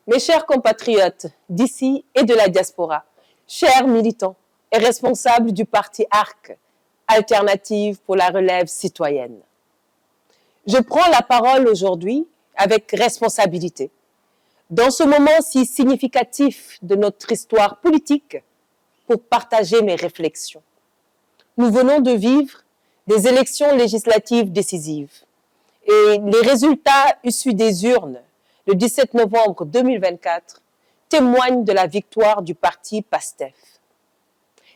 Mes chers compatriotes d'ici et de la diaspora, chers militants et responsables du parti ARC, Alternative pour la relève citoyenne. Je prends la parole aujourd'hui avec responsabilité. Dans ce moment si significatif de notre histoire politique, pour partager mes réflexions. Nous venons de vivre des élections législatives décisives et les résultats issus des urnes le 17 novembre 2024 témoignent de la victoire du parti PASTEF.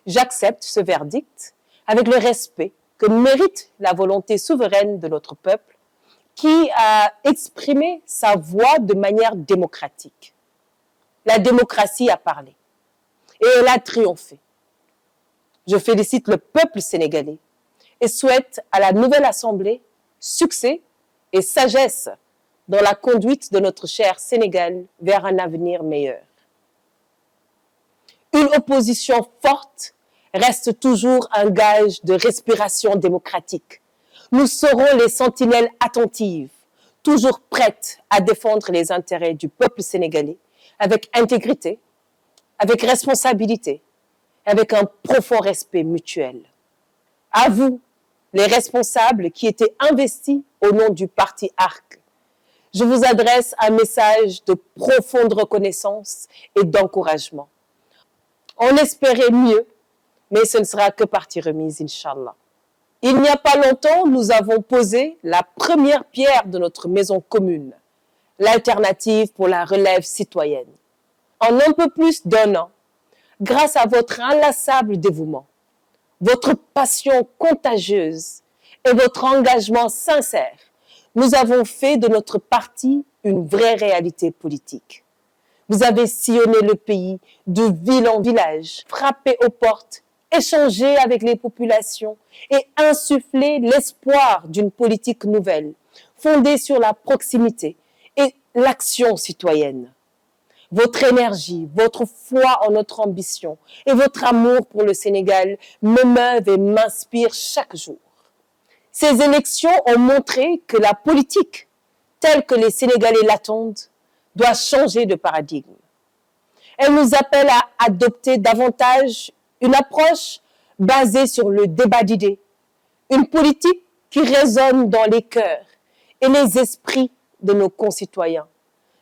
J'accepte ce verdict avec le respect que mérite la volonté souveraine de notre peuple qui a exprimé sa voix de manière démocratique. La démocratie a parlé et elle a triomphé. Je félicite le peuple sénégalais et souhaite à la nouvelle Assemblée succès et sagesse dans la conduite de notre cher Sénégal vers un avenir meilleur. Une opposition forte reste toujours un gage de respiration démocratique. Nous serons les sentinelles attentives, toujours prêtes à défendre les intérêts du peuple sénégalais avec intégrité, avec responsabilité, avec un profond respect mutuel. À vous, les responsables qui étaient investis au nom du parti ARC, je vous adresse un message de profonde reconnaissance et d'encouragement. On espérait mieux, mais ce ne sera que partie remise, Inch'Allah. Il n'y a pas longtemps, nous avons posé la première pierre de notre maison commune, l'Alternative pour la relève citoyenne. En un peu plus d'1 an, grâce à votre inlassable dévouement, votre passion contagieuse et votre engagement sincère, nous avons fait de notre parti une vraie réalité politique. Vous avez sillonné le pays de ville en village, frappé aux portes, échangé avec les populations et insufflé l'espoir d'une politique nouvelle, fondée sur la proximité et l'action citoyenne. Votre énergie, votre foi en notre ambition et votre amour pour le Sénégal m'émeuvent et m'inspirent chaque jour. Ces élections ont montré que la politique, telle que les Sénégalais l'attendent, doit changer de paradigme. Elle nous appelle à adopter davantage une approche basée sur le débat d'idées, une politique qui résonne dans les cœurs et les esprits de nos concitoyens.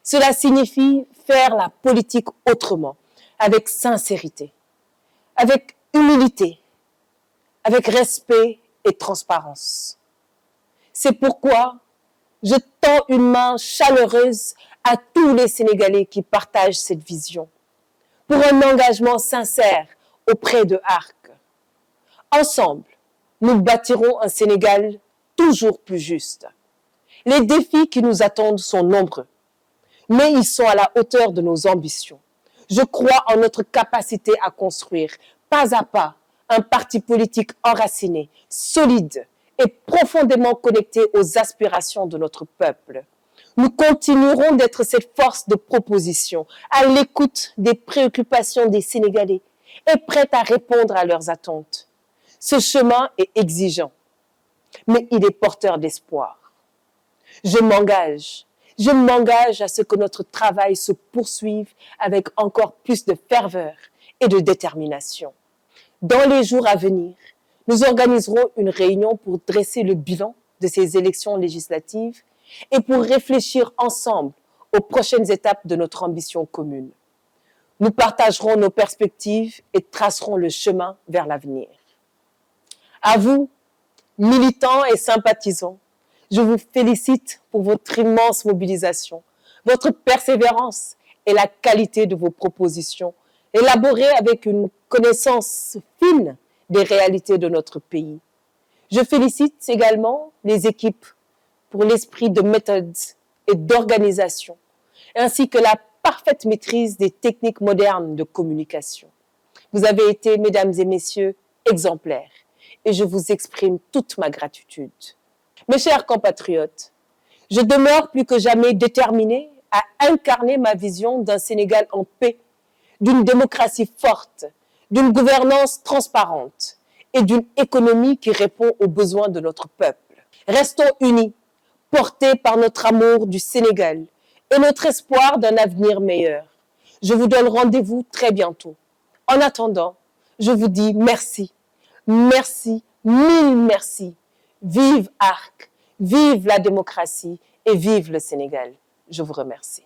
Cela signifie faire la politique autrement, avec sincérité, avec humilité, avec respect et transparence. C'est pourquoi je tends une main chaleureuse à tous les Sénégalais qui partagent cette vision, pour un engagement sincère auprès de ARC. Ensemble, nous bâtirons un Sénégal toujours plus juste. Les défis qui nous attendent sont nombreux, mais ils sont à la hauteur de nos ambitions. Je crois en notre capacité à construire, pas à pas, un parti politique enraciné, solide et profondément connecté aux aspirations de notre peuple. Nous continuerons d'être cette force de proposition, à l'écoute des préoccupations des Sénégalais et prête à répondre à leurs attentes. Ce chemin est exigeant, mais il est porteur d'espoir. Je m'engage à ce que notre travail se poursuive avec encore plus de ferveur et de détermination. Dans les jours à venir, nous organiserons une réunion pour dresser le bilan de ces élections législatives et pour réfléchir ensemble aux prochaines étapes de notre ambition commune. Nous partagerons nos perspectives et tracerons le chemin vers l'avenir. À vous, militants et sympathisants, je vous félicite pour votre immense mobilisation, votre persévérance et la qualité de vos propositions, élaborées avec une connaissance fine des réalités de notre pays. Je félicite également les équipes pour l'esprit de méthode et d'organisation, ainsi que la parfaite maîtrise des techniques modernes de communication. Vous avez été, mesdames et messieurs, exemplaires, et je vous exprime toute ma gratitude. Mes chers compatriotes, je demeure plus que jamais déterminée à incarner ma vision d'un Sénégal en paix, d'une démocratie forte, d'une gouvernance transparente et d'une économie qui répond aux besoins de notre peuple. Restons unis, portés par notre amour du Sénégal et notre espoir d'un avenir meilleur. Je vous donne rendez-vous très bientôt. En attendant, je vous dis merci. Merci, mille merci. Vive ARC, vive la démocratie et vive le Sénégal. Je vous remercie.